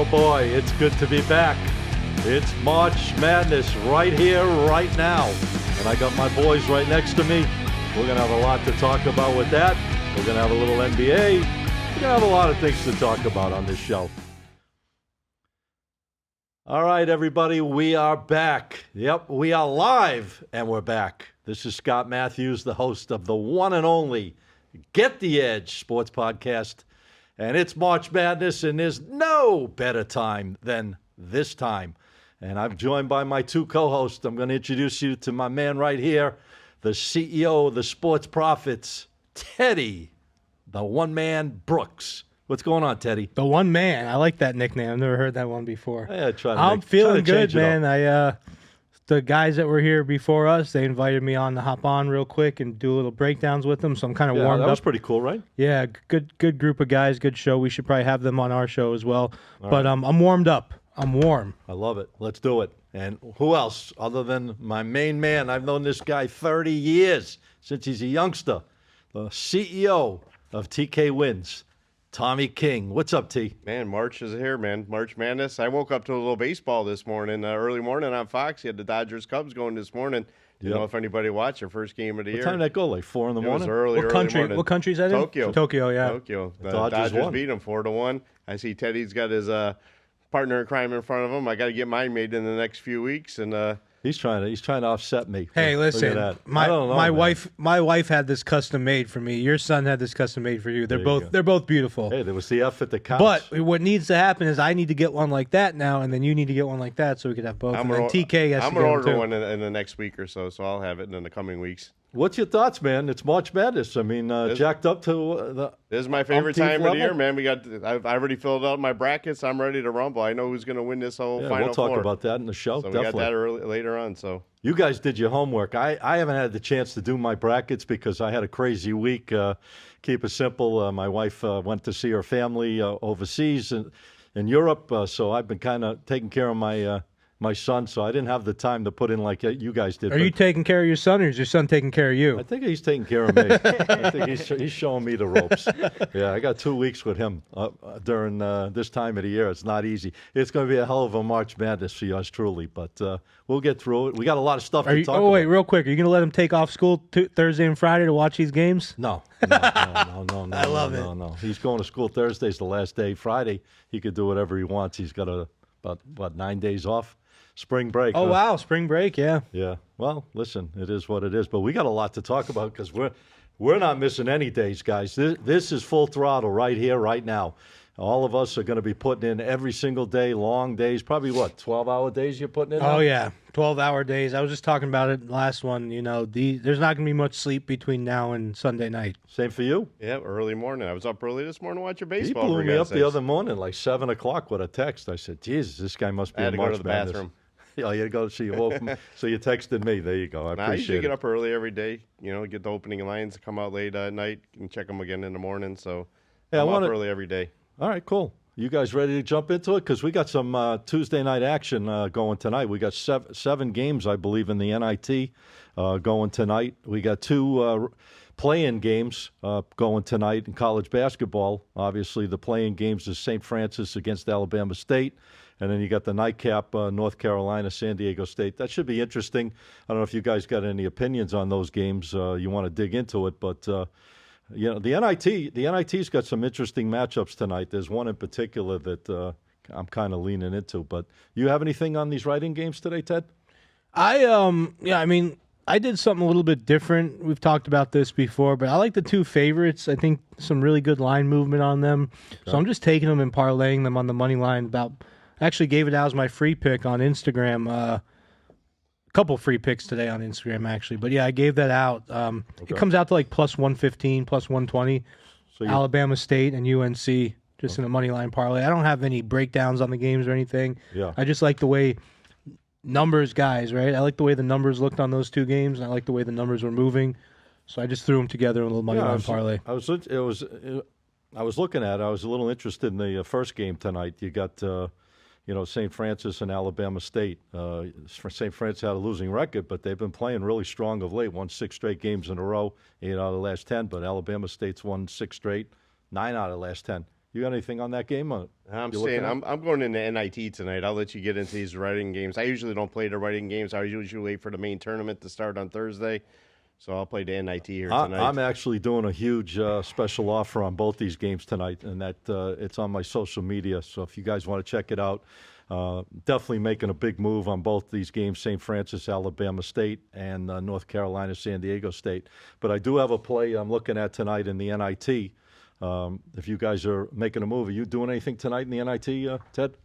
Oh boy, it's good to be back. It's March Madness right here, right now. And I got my boys right next to me. We're going to have a lot to talk about with that. We're going to have a little NBA. We're going to have a lot of things to talk about on this show. All right, everybody, we are back. Yep, we are live, and we're back. This is Scott Matthews, the host of the one and only Get the Edge Sports Podcast. And it's March Madness, and there's no better time than this time. And I'm joined by my two co-hosts. I'm going to introduce you to my man right here, the CEO of the Sports Prophets, Teddy, the one-man Brooks. What's going on, Teddy? The one man. I like that nickname. I've never heard that one before. Yeah, I'm feeling good, man. The guys that were here before us, they invited me on to hop on real quick and do a little breakdowns with them. So I'm kind of warmed up. That was pretty cool, right? Yeah, good group of guys, good show. We should probably have them on our show as well. But I'm warmed up. I'm warm. I love it. Let's do it. And who else other than my main man? I've known this guy 30 years, since he's a youngster. The CEO of TK Wins, Tommy King. What's up, T? Man, March is here, man. March Madness. I woke up to a little baseball this morning, early morning on Fox. You had the Dodgers-Cubs going this morning. Didn't know if anybody watched their first game of the year. What time did that go, like 4 in the morning? It was early morning. What country is that in? Tokyo. Tokyo, yeah. Tokyo. The Dodgers won. beat them 4-1. I see Teddy's got his partner in crime in front of him. I got to get mine made in the next few weeks, and He's trying to offset me. Hey, Look listen, at that. my wife had this custom made for me. Your son had this custom made for you. They're both beautiful. Hey, there was the effort that counts. But what needs to happen is I need to get one like that now, and then you need to get one like that, so we could have both. And then TK has to get one too. I'm gonna order one in the next week or so I'll have it in the coming weeks. What's your thoughts, man? It's March Madness. I mean, jacked up to the. This is my favorite time level. of the year, man. I've already filled out my brackets. I'm ready to rumble. I know who's going to win this whole Final We'll talk Four. about that in the show. So definitely. we got that later on. So you guys did your homework. I haven't had the chance to do my brackets because I had a crazy week. Keep it simple. My wife went to see her family overseas in Europe, so I've been kind of taking care of my son, so I didn't have the time to put in like you guys did. Are you taking care of your son, or is your son taking care of you? I think he's taking care of me. I think he's showing me the ropes. Yeah, I got 2 weeks with him during this time of the year. It's not easy. It's going to be a hell of a March Madness for yours truly, but we'll get through it. We got a lot of stuff to talk about. Oh, wait, real quick. Are you going to let him take off school Thursday and Friday to watch these games? No. I love it. No. He's going to school Thursday's the last day. Friday, he could do whatever he wants. He's got about 9 days off. Spring break. Oh, wow. Spring break, yeah. Yeah. Well, listen, it is what it is. But we got a lot to talk about because we're not missing any days, guys. This is full throttle right here, right now. All of us are going to be putting in every single day, long days. Probably, 12-hour days you're putting in now? Oh, yeah. 12-hour days. I was just talking about it last one. You know, there's not going to be much sleep between now and Sunday night. Same for you? Yeah, early morning. I was up early this morning watching baseball. He blew me up the other morning, like 7 o'clock with a text. I said, Jesus, this guy must be I had a to go March to the Madness. bathroom. Yeah, you go. So you woke me. So you texted me. There you go. I appreciate it. I usually get up early every day. You know, get the opening lines, come out late at night, and check them again in the morning. So I'm up early every day. All right, cool. You guys ready to jump into it? Because we got some Tuesday night action going tonight. We got seven games, I believe, in the NIT going tonight. We got two play-in games going tonight in college basketball. Obviously, the play-in games is St. Francis against Alabama State. And then you got the nightcap, North Carolina, San Diego State. That should be interesting. I don't know if you guys got any opinions on those games. You want to dig into it, but you know, the NIT's got some interesting matchups tonight. There's one in particular that I'm kind of leaning into. But you have anything on these writing games today, Ted? I did something a little bit different. We've talked about this before, but I like the two favorites. I think some really good line movement on them. Okay. So I'm just taking them and parlaying them on the money line. I actually gave it out as my free pick on Instagram. A couple free picks today on Instagram, actually. But, yeah, I gave that out. It comes out to like plus 115, plus 120. So Alabama State and UNC just in a money line parlay. I don't have any breakdowns on the games or anything. Yeah. I just like the way numbers, guys, right? I like the way the numbers looked on those two games, and I like the way the numbers were moving. So I just threw them together in a little money line parlay. I was looking at it. I was a little interested in the first game tonight. You got St. Francis and Alabama State. St. Francis had a losing record, but they've been playing really strong of late. Won 6 straight games in a row, 8 out of the last 10. But Alabama State's won 6 straight, 9 out of the last 10. You got anything on that game? I'm you staying. looking at? I'm going into NIT tonight. I'll let you get into these writing games. I usually don't play the writing games. I usually wait for the main tournament to start on Thursday. So I'll play the NIT here tonight. I'm actually doing a huge special offer on both these games tonight, and that it's on my social media. So if you guys want to check it out, definitely making a big move on both these games: St. Francis, Alabama State, and North Carolina, San Diego State. But I do have a play I'm looking at tonight in the NIT. If you guys are making a move, are you doing anything tonight in the NIT, Ted?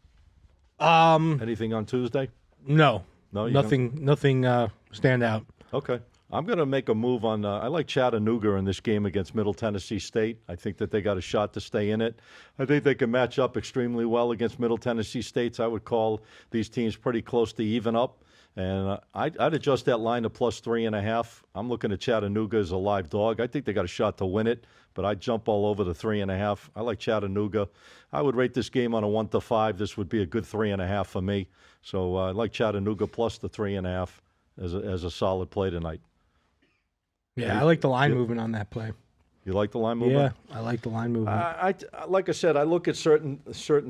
Anything on Tuesday? No, No, you nothing stand out. Okay. I'm going to make a move on I like Chattanooga in this game against Middle Tennessee State. I think that they got a shot to stay in it. I think they can match up extremely well against Middle Tennessee State. I would call these teams pretty close to even up. And I'd adjust that line to +3.5. I'm looking at Chattanooga as a live dog. I think they got a shot to win it, but I'd jump all over the 3.5. I like Chattanooga. I would rate this game on a 1 to 5. This would be a good 3.5 for me. So I like Chattanooga plus the 3.5 as a solid play tonight. Yeah, I like the line movement on that play. You like the line movement? Yeah, I like the line movement. Like I said, I look at certain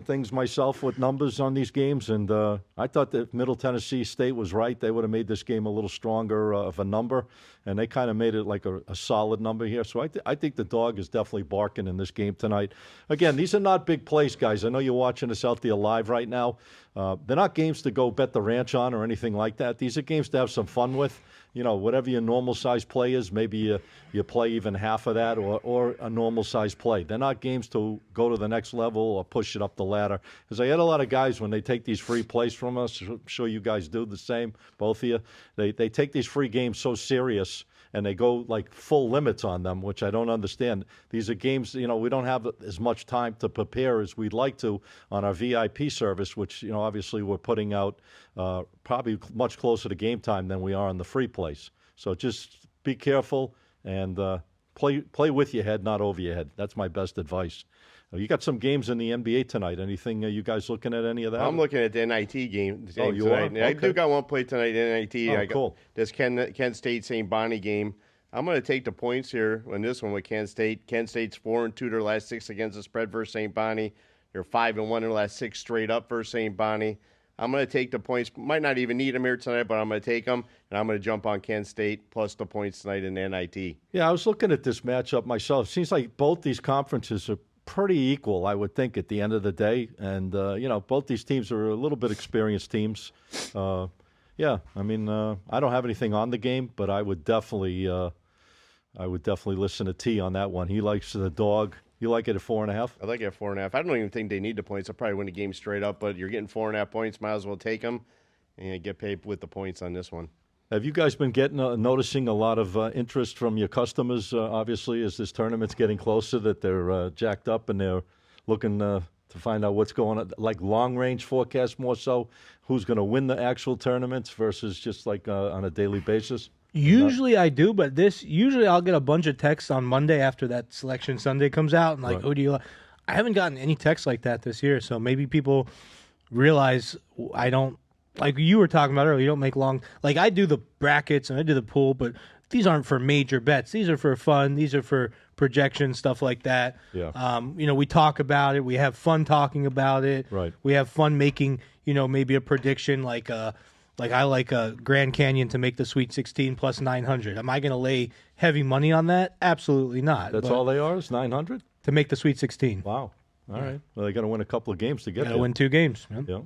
things myself with numbers on these games, and I thought that Middle Tennessee State was right. They would have made this game a little stronger of a number, and they kind of made it like a solid number here. So I think the dog is definitely barking in this game tonight. Again, these are not big plays, guys. I know you're watching us out there live right now. They're not games to go bet the ranch on or anything like that. These are games to have some fun with. You know, whatever your normal size play is, maybe you play even half of that or a normal size play. They're not games to go to the next level or push it up the ladder. Because I had a lot of guys, when they take these free plays from us, I'm sure you guys do the same, both of you, they take these free games so serious and they go like full limits on them, which I don't understand. These are games, you know, we don't have as much time to prepare as we'd like to on our VIP service, which, you know, obviously we're putting out probably much closer to game time than we are on the free plays. So just be careful and play with your head, not over your head. That's my best advice. You got some games in the NBA tonight. Anything? You guys looking at any of that? I'm looking at the NIT game. Oh, you tonight. are? Okay. I do got one play tonight in NIT. Oh, cool. This Kent State St. Bonnie game. I'm going to take the points here in this one with Kent State. Kent State's 4-2 their last 6 against the spread versus St. Bonnie. They're 5-1 their last 6 straight up versus St. Bonnie. I'm going to take the points. Might not even need them here tonight, but I'm going to take them, and I'm going to jump on Kent State plus the points tonight in the NIT. Yeah, I was looking at this matchup myself. Seems like both these conferences are pretty equal, I would think, at the end of the day. And, you know, both these teams are a little bit experienced teams. Yeah, I mean, I don't have anything on the game, but I would definitely listen to T on that one. He likes the dog. You like it at 4.5? I like it at 4.5. I don't even think they need the points. I'll probably win the game straight up, but you're getting 4.5 points. Might as well take them and get paid with the points on this one. Have you guys been noticing a lot of interest from your customers, obviously, as this tournament's getting closer, that they're jacked up and they're looking to find out what's going on, like long-range forecasts more so, who's going to win the actual tournaments versus just like on a daily basis? Usually I do, but usually I'll get a bunch of texts on Monday after that Selection Sunday comes out, and like, Right. who do you like? I haven't gotten any texts like that this year, so maybe people realize I don't, like you were talking about earlier, you don't make long, like I do the brackets and I do the pool, but these aren't for major bets. These are for fun. These are for projection, stuff like that. Yeah. You know, we talk about it. We have fun talking about it. Right. We have fun making, you know, maybe a prediction like I like a Grand Canyon to make the Sweet 16 plus 900. Am I going to lay heavy money on that? Absolutely not. That's But all they are, is 900? to make the Sweet 16. Wow. All right. Well, they got to win a couple of games to get Got to there. win 2 games. Man. Yeah.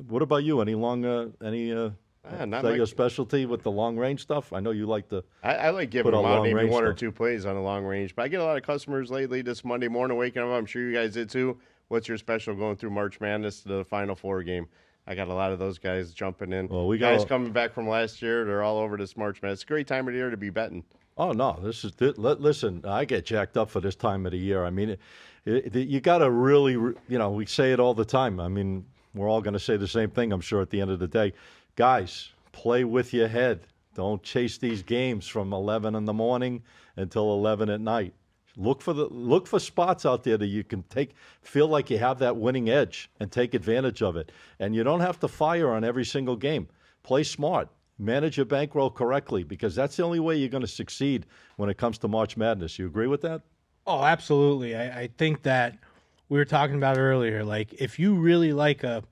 What about you? Any long, is Not that my- your specialty with the long range stuff? I know you like the. I like giving Put them on out long maybe range one or stuff. 2 plays on the long range. But I get a lot of customers lately this Monday morning waking up. I'm sure you guys did too. What's your special going through March Madness to the Final Four game? I got a lot of those guys jumping in. Well, we guys got- coming back from last year. They're all over this March Madness. It's a great time of the year to be betting. Oh no! Listen. I get jacked up for this time of the year. I mean, you got to really, you know, we say it all the time. I mean, we're all going to say the same thing, I'm sure, at the end of the day. Guys, play with your head. Don't chase these games from 11 in the morning until 11 at night. Look for spots out there that you can feel like you have that winning edge and take advantage of it. And you don't have to fire on every single game. Play smart. Manage your bankroll correctly, because that's the only way you're going to succeed when it comes to March Madness. You agree with that? Oh, absolutely. I think that we were talking about earlier. Like, if you really like a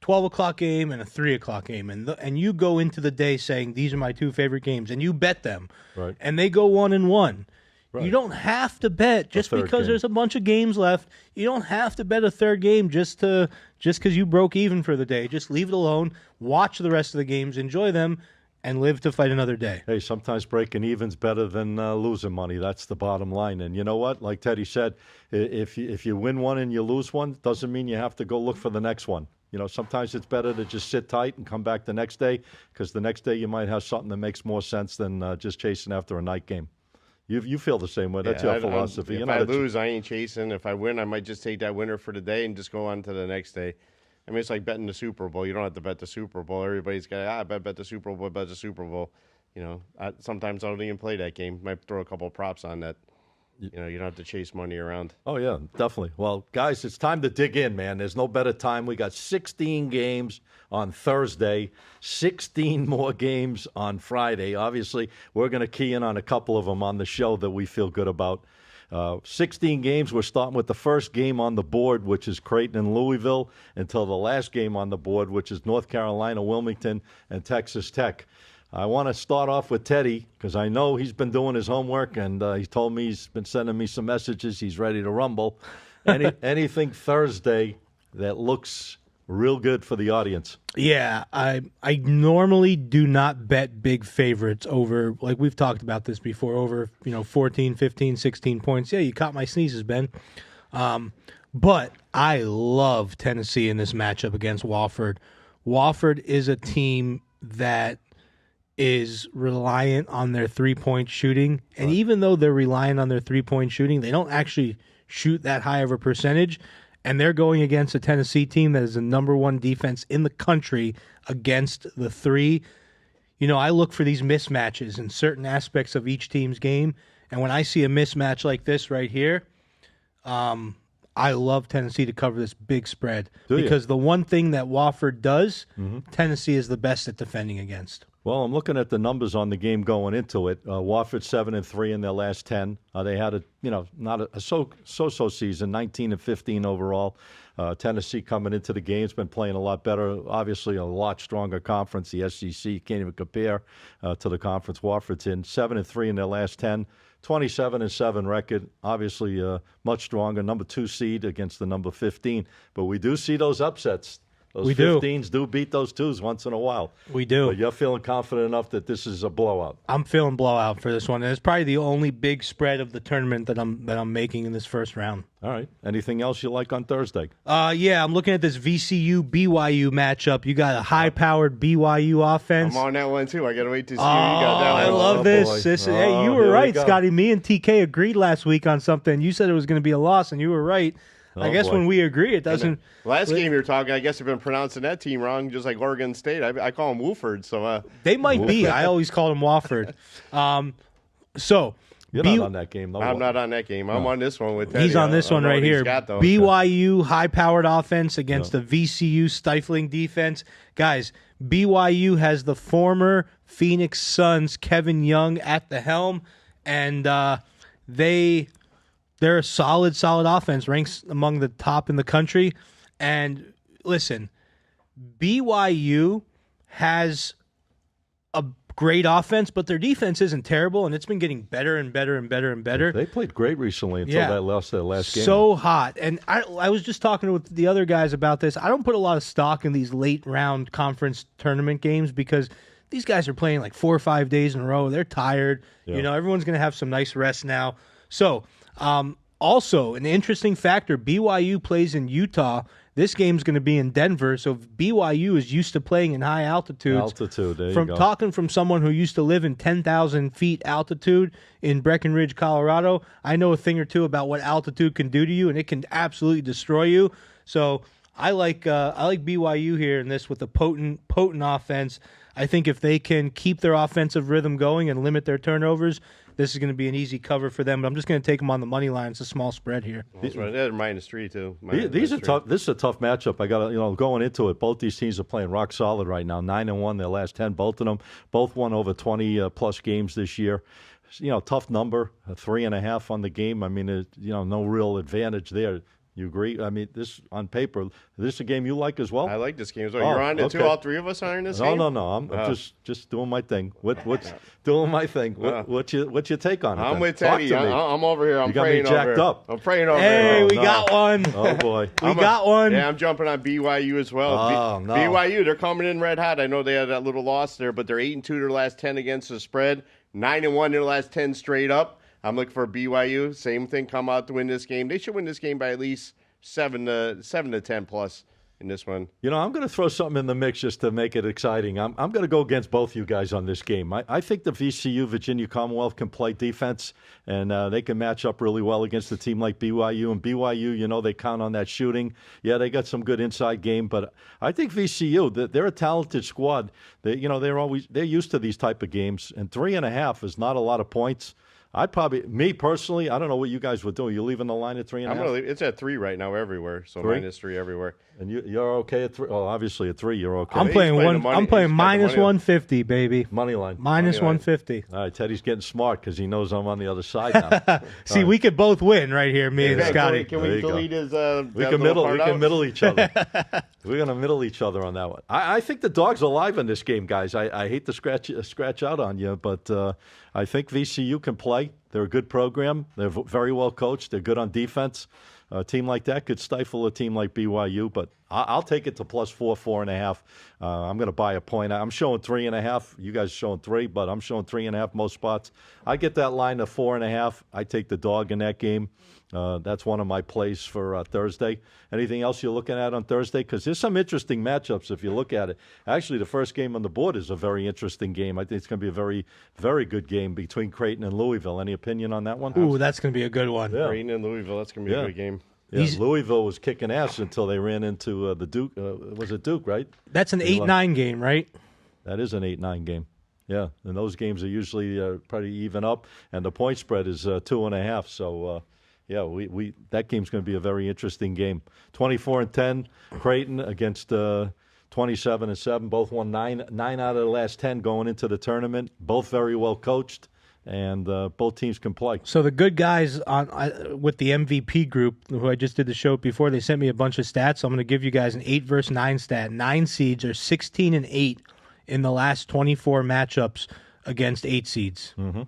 12 o'clock game and a 3 o'clock game, and you go into the day saying these are my two favorite games, and you bet them, Right. and they go 1-1. Right. You don't have to bet just third because game. there's a bunch of games left. You don't have to bet a third game just because you broke even for the day. Just leave it alone. Watch the rest of the games, enjoy them, and live to fight another day. Hey, sometimes breaking even's better than losing money. That's the bottom line. And you know what? Like Teddy said, if you win one and you lose one, doesn't mean you have to go look for the next one. You know, sometimes it's better to just sit tight and come back the next day, because the next day you might have something that makes more sense than just chasing after a night game. You feel the same way. That's your philosophy. If I lose, I ain't chasing. If I win, I might just take that winner for the day and just go on to the next day. I mean, it's like betting the Super Bowl. You don't have to bet the Super Bowl. Everybody's got, bet the Super Bowl, bet the Super Bowl. You know, sometimes I don't even play that game. Might throw a couple of props on that. You know, you don't have to chase money around. Oh, yeah, definitely. Well, guys, it's time to dig in, man. There's no better time. We got 16 games on Thursday, 16 more games on Friday. Obviously, we're going to key in on a couple of them on the show that we feel good about. 16 games. We're starting with the first game on the board, which is Creighton and Louisville, until the last game on the board, which is North Carolina, Wilmington, and Texas Tech. I want to start off with Teddy, because I know he's been doing his homework, and he told me he's been sending me some messages. He's ready to rumble. Anything Thursday that looks real good for the audience? Yeah, I normally do not bet big favorites over, like we've talked about this before, over 14, 15, 16 points. Yeah, you caught my sneezes, Ben. But I love Tennessee in this matchup against Wofford. Wofford is a team that is reliant on their three-point shooting. And even though they're reliant on their three-point shooting, they don't actually shoot that high of a percentage. And they're going against a Tennessee team that is the number one defense in the country against the three. You know, I look for these mismatches in certain aspects of each team's game. And when I see a mismatch like this right here, I love Tennessee to cover this big spread. Because the one thing that Wofford does, Tennessee is the best at defending against. Well, I'm looking at the numbers on the game going into it. Wofford 7-3 in their last 10. They had not a so-so season, 19-15 overall. Tennessee coming into the game's been playing a lot better. Obviously, a lot stronger conference. The SEC can't even compare to the conference Wofford's in. 7-3 in their last 10. 27-7 record. Obviously, much stronger. Number 2 seed against the number 15. But we do see those upsets. Those 15s do beat those 2s once in a while. We do. But you're feeling confident enough that this is a blowout. I'm feeling blowout for this one. And it's probably the only big spread of the tournament that I'm making in this first round. All right. Anything else you like on Thursday? Yeah, I'm looking at this VCU-BYU matchup. You got a high-powered BYU offense. I'm on that one, too. I got to wait to see who you got that one. I love this. Hey, you were right, Scotty. Me and TK agreed last week on something. You said it was going to be a loss, and you were right. I guess when we agree, it doesn't. Last game you were talking, I guess you've been pronouncing that team wrong, just like Oregon State. I call them Wooford, so they might be. I always called them Wofford. So you're not on that game, though. I'm not on that game. I'm on this one with Teddy. He's on this one right here. BYU high-powered offense against the VCU stifling defense. Guys, BYU has the former Phoenix Suns Kevin Young at the helm, and they're a solid offense, ranks among the top in the country. And listen, BYU has a great offense, but their defense isn't terrible, and it's been getting better and better and better and better. They played great recently until that lost their last game. So hot. And I was just talking with the other guys about this. I don't put a lot of stock in these late-round conference tournament games because these guys are playing like 4 or 5 days in a row. They're tired. Yeah. You know, everyone's going to have some nice rest now. So, also, an interesting factor, BYU plays in Utah. This game's going to be in Denver, so BYU is used to playing in high altitudes. There you go. Talking from someone who used to live in 10,000 feet altitude in Breckenridge, Colorado, I know a thing or two about what altitude can do to you, and it can absolutely destroy you. So I like BYU here in this with a potent offense. I think if they can keep their offensive rhythm going and limit their turnovers, this is going to be an easy cover for them. But I'm just going to take them on the money line. It's a small spread here. That's right. They're -3 too. These are tough. This is a tough matchup. I got going into it. Both these teams are playing rock solid right now. 9-1 their last 10. Both of them. Both won over 20 plus games this year. Tough number. 3.5 on the game. I mean, no real advantage there. You agree? I mean, this on paper, this is a game you like as well. I like this game. So Oh, you're on it too. okay. All three of us are in this No, game. no. I'm just doing my thing. What's doing my thing? What's your take on it? I'm then? with Talk Teddy. to me. I'm over here. I'm You got me praying over jacked here. up. I'm praying over Hey, here. we no. got one. Oh boy. We got one. Yeah, I'm jumping on BYU as well. Oh, no. BYU, they're coming in red hot. I know they had that little loss there, but they're 8-2 their last 10 against the spread, 9-1 their last 10 straight up. I'm looking for BYU. Same thing, come out to win this game. They should win this game by at least 7 to 10 plus in this one. You know, I'm going to throw something in the mix just to make it exciting. I'm going to go against both you guys on this game. I think the VCU, Virginia Commonwealth, can play defense, and they can match up really well against a team like BYU. And BYU, you know, they count on that shooting. Yeah, they got some good inside game, but I think VCU, they're a talented squad. They're used to these type of games, and 3.5 is not a lot of points. Me personally, I don't know what you guys would do. You leaving the line at 3.5? I'm gonna leave. It's at 3 right now everywhere, so Three? -3 everywhere. And you're okay at 3? Oh, obviously at 3 you're okay. I'm He's playing playing the one. money- I'm playing he's got the minus money. 150, baby. Money line. Minus Money line. 150. All right, Teddy's getting smart because he knows I'm on the other side now. See, we could both win right here, me and Yeah, Scotty. Can There we you go. delete his? We that can little part out? middle each other. We're gonna middle each other on that one. I think the Dogs are alive in this game, guys. I hate to scratch out on you, but I think VCU can play. They're a good program. They're very well coached. They're good on defense. A team like that could stifle a team like BYU, but I'll take it to +4, 4.5. I'm going to buy a point. I'm showing 3.5. You guys are showing 3, but I'm showing 3.5 most spots. I get that line to 4.5. I take the dog in that game. That's one of my plays for Thursday. Anything else you're looking at on Thursday? Because there's some interesting matchups if you look at it. Actually, the first game on the board is a very interesting game. I think it's going to be a very, very good game between Creighton and Louisville. Any opinion on that one? Ooh, that's going to be a good one. Yeah. Creighton and Louisville. That's gonna be Yeah. a good game. Yeah, Louisville was kicking ass until they ran into the Duke. Was it Duke, right? That's an 8-9 game, right? That is an 8-9 game. Yeah, and those games are usually pretty even up, and the point spread is 2.5. So, yeah, we that game's going to be a very interesting game. 24-10, Creighton against 27-7. Both won nine out of the last 10 going into the tournament. Both very well coached, and both teams can play. So the good guys with the MVP group, who I just did the show before, they sent me a bunch of stats. So I'm going to give you guys an 8 versus 9 stat. 9 seeds are 16-8 in the last 24 matchups against 8 seeds. Mm-hmm.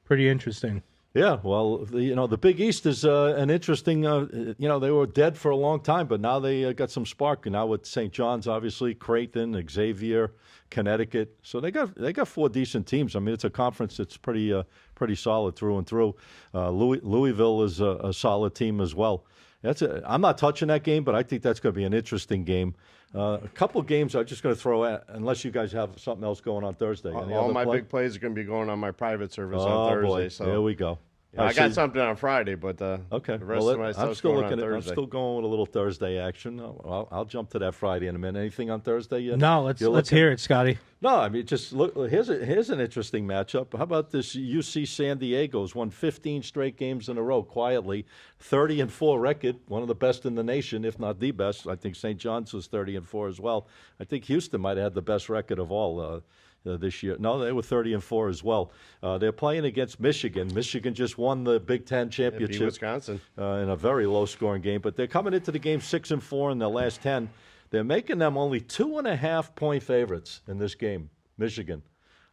Pretty interesting. Yeah, well, the Big East is an interesting. They were dead for a long time, but now they got some spark. And now with St. John's, obviously, Creighton, Xavier, Connecticut, so they got 4 decent teams. I mean, it's a conference that's pretty solid through and through. Louisville is a solid team as well. I'm not touching that game, but I think that's going to be an interesting game. A couple games I'm just going to throw at, unless you guys have something else going on Thursday. Any All other my play? big plays are going to be going on my private service on Oh Thursday. boy, So there we go. yeah, I got something on Friday, but Okay. the rest Well, of my I'm stuff's still going on looking at. I'm Thursday. still going with a little Thursday action. I'll jump to that Friday in a minute. Anything on Thursday yet? No, let's You're looking? hear it, Scotty. No, I mean, just look. Here's an interesting matchup. How about this? UC San Diego's won 15 straight games in a row quietly, 30-4 record, one of the best in the nation, if not the best. I think St. John's was 30-4 as well. I think Houston might have had the best record of all this year. No, they were 30-4 as well. They're playing against Michigan. Michigan just won the Big Ten Beat championship Wisconsin. in a very low-scoring game. But they're coming into the game 6-4 in their last 10. They're making them only 2.5-point favorites in this game, Michigan.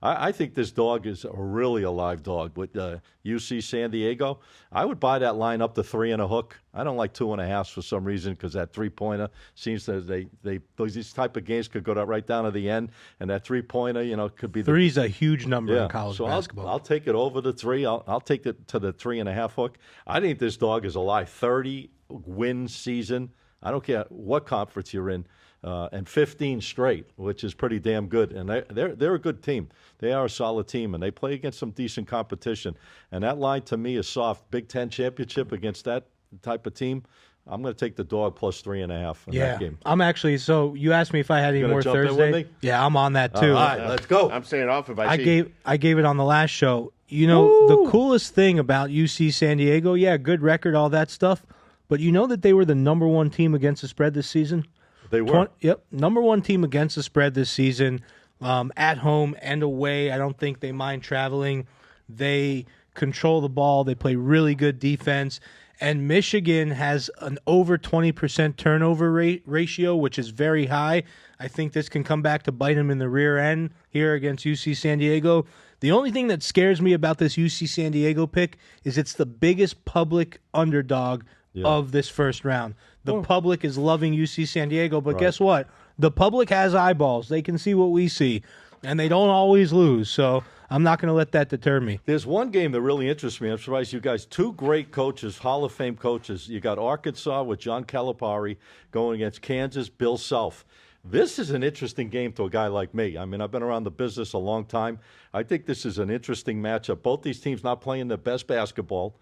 I think this dog is a really a live dog with UC San Diego. I would buy that line up to 3 and a hook. I don't like 2.5 for some reason because that three-pointer seems that these type of games could go right down to the end, and that three-pointer, could be the 3's a huge number in college so basketball. I'll take it over the 3. I'll take it to the 3.5 hook. I think this dog is alive. 30-win season. I don't care what conference you're in, and 15 straight, which is pretty damn good. And they're a good team. They are a solid team, and they play against some decent competition. And that line to me is soft. Big Ten championship against that type of team. I'm going to take the dog plus 3.5 in that game. I'm actually. So you asked me if I had any gonna more jump in with Thursday. me? Yeah, I'm on that too. All right, let's go. I'm staying off if I I see. gave it on the last show. The coolest thing about UC San Diego, yeah, good record, all that stuff. But you know that they were the number 1 team against the spread this season? They were. Number 1 team against the spread this season, at home and away. I don't think they mind traveling. They control the ball. They play really good defense. And Michigan has an over 20% turnover ratio, which is very high. I think this can come back to bite them in the rear end here against UC San Diego. The only thing that scares me about this UC San Diego pick is it's the biggest public underdog of this first round. The public is loving UC San Diego, but guess what? The public has eyeballs. They can see what we see, and they don't always lose. So I'm not going to let that deter me. There's one game that really interests me. I'm surprised you guys, two great coaches, Hall of Fame coaches. You got Arkansas with John Calipari going against Kansas, Bill Self. This is an interesting game to a guy like me. I mean, I've been around the business a long time. I think this is an interesting matchup. Both these teams not playing the best basketball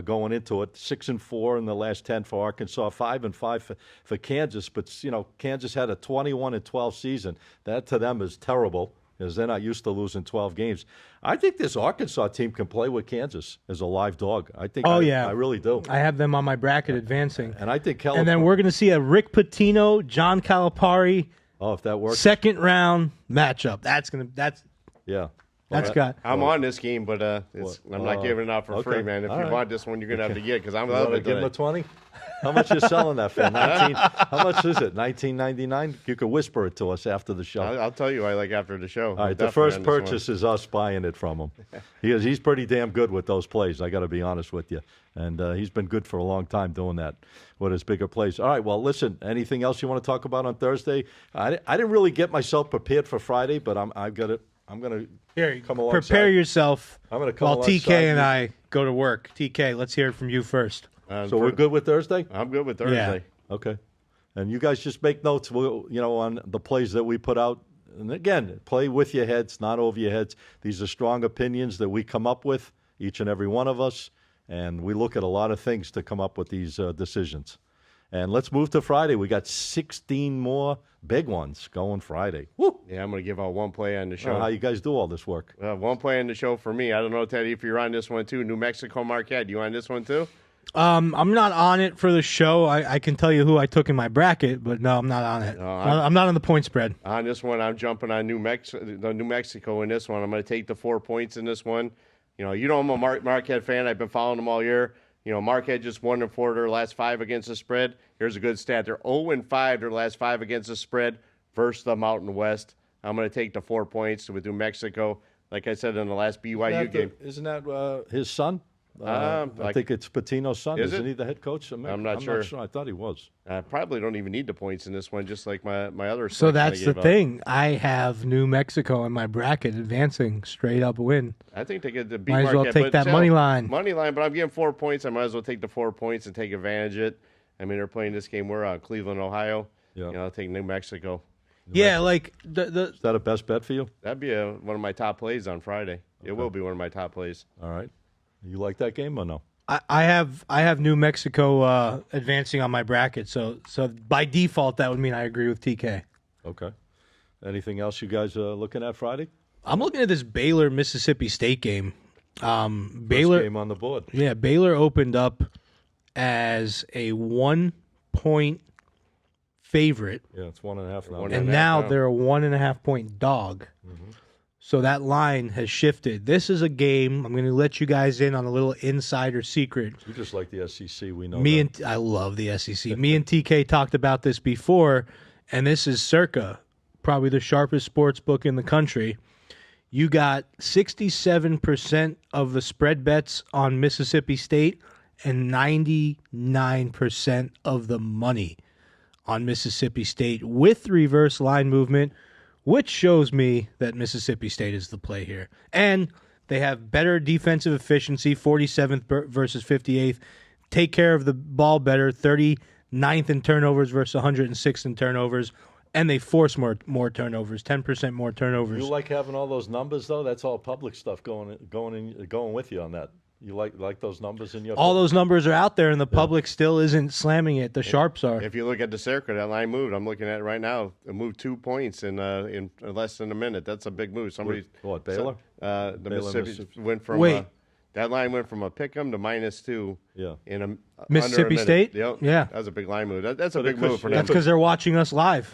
going into it. 6-4 in the last 10 for Arkansas, 5-5 for Kansas. But, you know, Kansas had a 21-12 season. That to them is terrible, because they're not used to losing 12 games. I think this Arkansas team can play with Kansas as a live dog. I think. I really do. I have them on my bracket advancing. And I think And then we're going to see a Rick Pitino, John Calipari. Oh, if that works. Second round matchup. Yeah. I'm on this game, but I'm not giving it out for free, man. If you want this one, you're going to have to get it, because I'm loving it. Give him a 20? How much you selling that for? 19? How much is it? $19.99? You could whisper it to us after the show. I'll tell you after the show. All right, the first purchase is us buying it from him. He's pretty damn good with those plays, I got to be honest with you. And he's been good for a long time doing that with his bigger plays. All right, well, listen, anything else you want to talk about on Thursday? I didn't really get myself prepared for Friday, but I'm going to come alongside. Prepare yourself I'm gonna come while alongside TK and you. I go to work. TK, let's hear it from you first. So we're good with Thursday? I'm good with Thursday. Okay. And you guys just make notes, on the plays that we put out. And again, play with your heads, not over your heads. These are strong opinions that we come up with, each and every one of us. And we look at a lot of things to come up with these decisions. And let's move to Friday. We got 16 more big ones going Friday. Woo! Yeah, I'm going to give out one play on the show. How you guys do all this work? One play on the show for me. I don't know, Teddy, if you're on this one too. New Mexico Marquette. You on this one too? I'm not on it for the show. I can tell you who I took in my bracket, but no, I'm not on it. I'm not on the point spread. On this one, I'm jumping on New Mexico in this one. I'm going to take the 4 points in this one. I'm a Marquette fan. I've been following them all year. Marquette just 1-4 their last 5 against the spread. Here's a good stat. They're 0-5 their last 5 against the spread versus the Mountain West. I'm going to take the 4 points with New Mexico. Like I said in the last BYU game. Isn't that his son? I think it's Patino's son. Isn't he the head coach? I'm not sure. I thought he was. I probably don't even need the points in this one, just like my other. So that's the thing. I have New Mexico in my bracket advancing straight up win. I think they get the beat. Might as well take that money line. Money line, but I'm getting 4 points. I might as well take the 4 points and take advantage of it. I mean, they're playing this game. We're on Cleveland, Ohio. Yeah. I'll take New Mexico. Like is that a best bet for you? That'd be one of my top plays on Friday. Okay. It will be one of my top plays. All right. You like that game or no? I have New Mexico advancing on my bracket, so by default that would mean I agree with TK. Okay. Anything else you guys are looking at Friday? I'm looking at this Baylor Mississippi State game. Baylor game on the board. Yeah, Baylor opened up as a 1-point favorite. Yeah, it's 1.5 now. And now they're a 1.5-point dog. Mm-hmm. So that line has shifted. This is a game. I'm going to let you guys in on a little insider secret. You just like the SEC. We know I love the SEC. Me and TK talked about this before, and this is circa probably the sharpest sports book in the country. You got 67% of the spread bets on Mississippi State and 99% of the money on Mississippi State with reverse line movement, which shows me that Mississippi State is the play here. And they have better defensive efficiency, 47th versus 58th. Take care of the ball better, 39th in turnovers versus 106th in turnovers. And they force more turnovers, 10% more turnovers. You like having all those numbers, though? That's all public stuff going with you on that. You like those numbers in your all those numbers are out there, and the public still isn't slamming it. The sharps are. If you look at the circuit, that line moved. I'm looking at it right now. It moved 2 points in less than a minute. That's a big move. Baylor? The Mississippi went from that line went from a pick'em to -2. Yeah. In Mississippi under a State. Yep. Yeah. That was a big line move. That's a big move for them. That's because they're watching us live.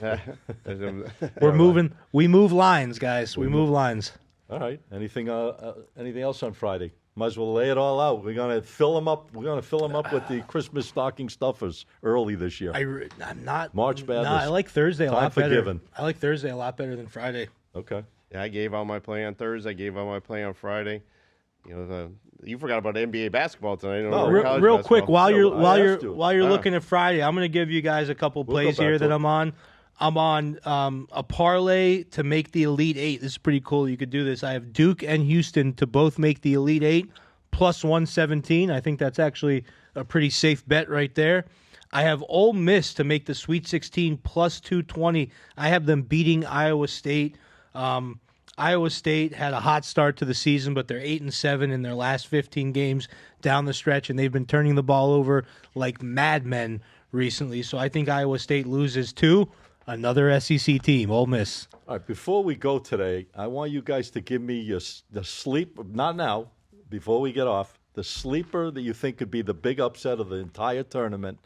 We move lines, guys. We move lines. All right. Anything else on Friday? Might as well lay it all out. We're gonna fill them up. We're gonna fill them up with the Christmas stocking stuffers early this year. I'm not March Madness. I like Thursday a Time lot better. forgiven. I like Thursday a lot better than Friday. Okay. Yeah, I gave out my play on Thursday. I gave out my play on Friday. You forgot about NBA basketball tonight. No, Real quick, while Yeah, I asked you. you're looking at Friday, I'm going to give you guys a couple We'll plays go back here to that it. I'm on. I'm on a parlay to make the Elite Eight. This is pretty cool. You could do this. I have Duke and Houston to both make the Elite Eight plus 117. I think that's actually a pretty safe bet right there. I have Ole Miss to make the Sweet 16 plus 220. I have them beating Iowa State. Iowa State had a hot start to the season, but they're 8-7 in their last 15 games down the stretch, and they've been turning the ball over like madmen recently. So I think Iowa State loses to another SEC team, Ole Miss. All right. Before we go today, I want you guys to give me the sleep. Not now. Before we get off, the sleeper that you think could be the big upset of the entire tournament,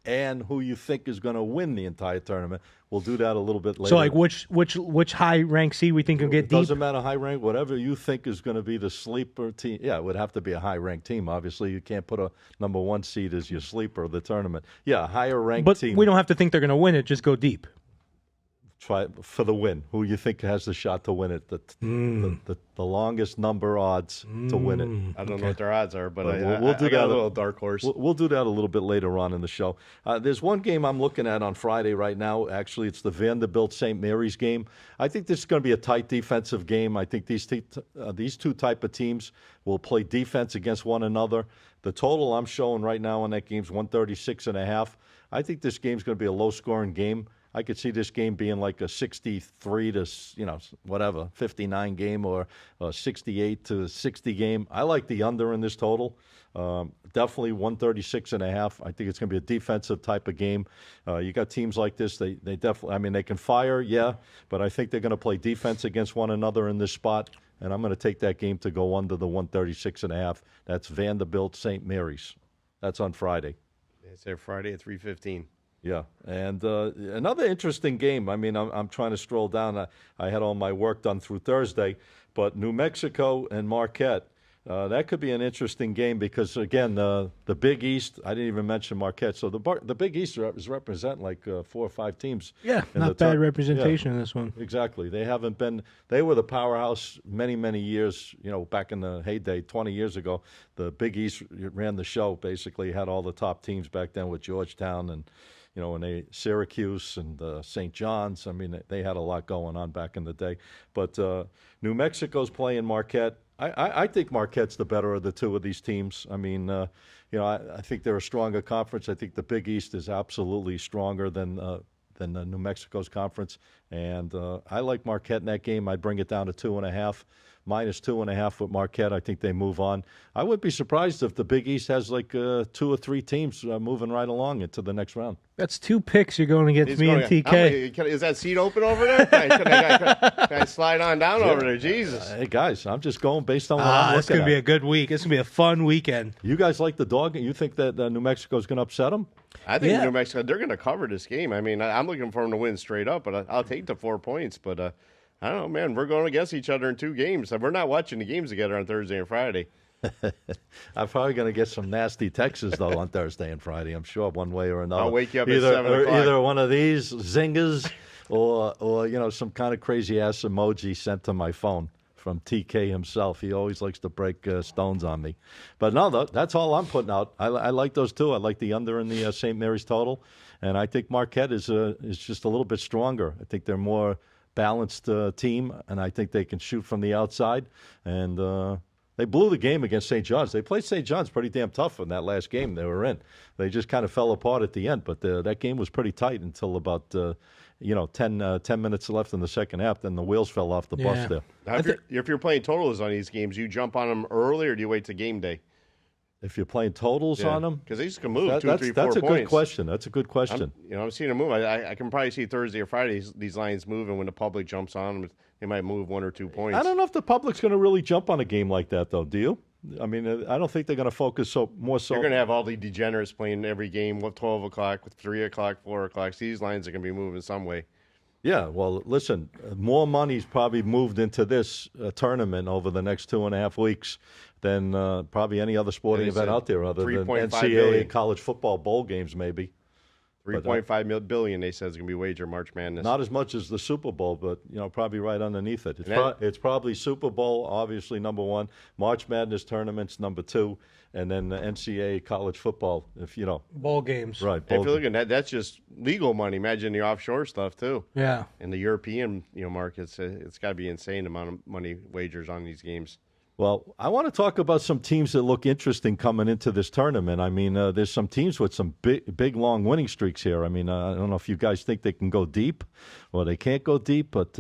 and who you think is going to win the entire tournament. We'll do that a little bit later. So, like, which high rank seed we think will get It deep? doesn't matter high rank, whatever you think is going to be the sleeper team. Yeah, it would have to be a high ranked team. Obviously, you can't put a number one seed as your sleeper of the tournament. Yeah, a higher ranked But team. we don't have to think they're going to win it. Just go deep. Try for the win. Who you think has the shot to win it? The longest number odds to win it. I don't know what their odds are, but We'll do I got that a little dark horse. We'll do that a little bit later on in the show. There's one game I'm looking at on Friday right now. Actually, it's the Vanderbilt St. Mary's game. I think this is going to be a tight defensive game. I think these two type of teams will play defense against one another. The total I'm showing right now on that game is 136.5. I think this game's going to be a low-scoring game. I could see this game being like a 63 to, 59 game or a 68 to 60 game. I like the under in this total. Definitely 136.5. I think it's going to be a defensive type of game. You got teams like this. They definitely, they can fire, yeah, but I think they're going to play defense against one another in this spot. And I'm going to take that game to go under the 136.5. That's Vanderbilt St. Mary's. That's on Friday. It's there Friday at 3:15. Yeah, and another interesting game. I'm trying to stroll down. I had all my work done through Thursday, but New Mexico and Marquette, that could be an interesting game because, again, the Big East, I didn't even mention Marquette. So the Big East is representing like 4 or 5 teams. Yeah, not bad representation in this one. Exactly. They were the powerhouse many, many years, back in the heyday, 20 years ago. The Big East ran the show, basically, had all the top teams back then with Georgetown and Syracuse and St. John's. They had a lot going on back in the day. But New Mexico's playing Marquette. I think Marquette's the better of the two of these teams. I think they're a stronger conference. I think the Big East is absolutely stronger than New Mexico's conference. And I like Marquette in that game. I'd bring it down to 2.5. Minus 2.5 with Marquette. I think they move on. I wouldn't be surprised if the Big East has like 2 or 3 teams moving right along into the next round. That's 2 picks you're going against me and TK. Is that seat open over there? Can I slide on down over there? Jesus. Hey, guys, I'm just going based on what I'm looking It's going to at. be a good week. It's going to be a fun weekend. You guys like the dog? You think that New Mexico's going to upset them? I think New Mexico, they're going to cover this game. I'm looking for them to win straight up, but I'll take the 4 points. But I don't know, man. We're going against each other in 2 games. We're not watching the games together on Thursday and Friday. I'm probably going to get some nasty texts, though, on Thursday and Friday, I'm sure, one way or another. I'll wake you up at 7 o'clock. Either one of these zingers or some kind of crazy-ass emoji sent to my phone from TK himself. He always likes to break stones on me. But no, that's all I'm putting out. I like those two. I like the under in the St. Mary's total. And I think Marquette is just a little bit stronger. I think they're more balanced team, and I think they can shoot from the outside. And they blew the game against St. John's. They played St. John's pretty damn tough in that last game they were in. They just kind of fell apart at the end, but that game was pretty tight until about 10 minutes left in the second half. Then the wheels fell off the bus there. Now, if you're playing totals on these games, you jump on them early or do you wait to game day? If you're playing totals on them, because they can move 2, 3, 4 points. That's a good question. That's a good question. I'm seeing them move. I can probably see Thursday or Friday these lines move, and when the public jumps on them, they might move 1 or 2 points. I don't know if the public's going to really jump on a game like that, though. Do you? I don't think they're going to focus more so. You're going to have all the degenerates playing every game. 12 o'clock, 3 o'clock, 4 o'clock. These lines are going to be moving some way. Yeah, well, listen, more money's probably moved into this tournament over the next 2.5 weeks than probably any other sporting They event said out there other than 3.5 NCAA billion. college football bowl games, maybe. $3.5 billion, they said, is going to be wagered March Madness. Not as much as the Super Bowl, but probably right underneath it. It's probably Super Bowl, obviously number one, March Madness tournaments number two, and then the NCAA college football. Bowl games. Right. If you're looking at that's just legal money. Imagine the offshore stuff too. Yeah. In the European markets, it's got to be insane amount of money wagers on these games. Well, I want to talk about some teams that look interesting coming into this tournament. I mean, there's some teams with some big, long winning streaks here. I mean, I don't know if you guys think they can go deep or they can't go deep, but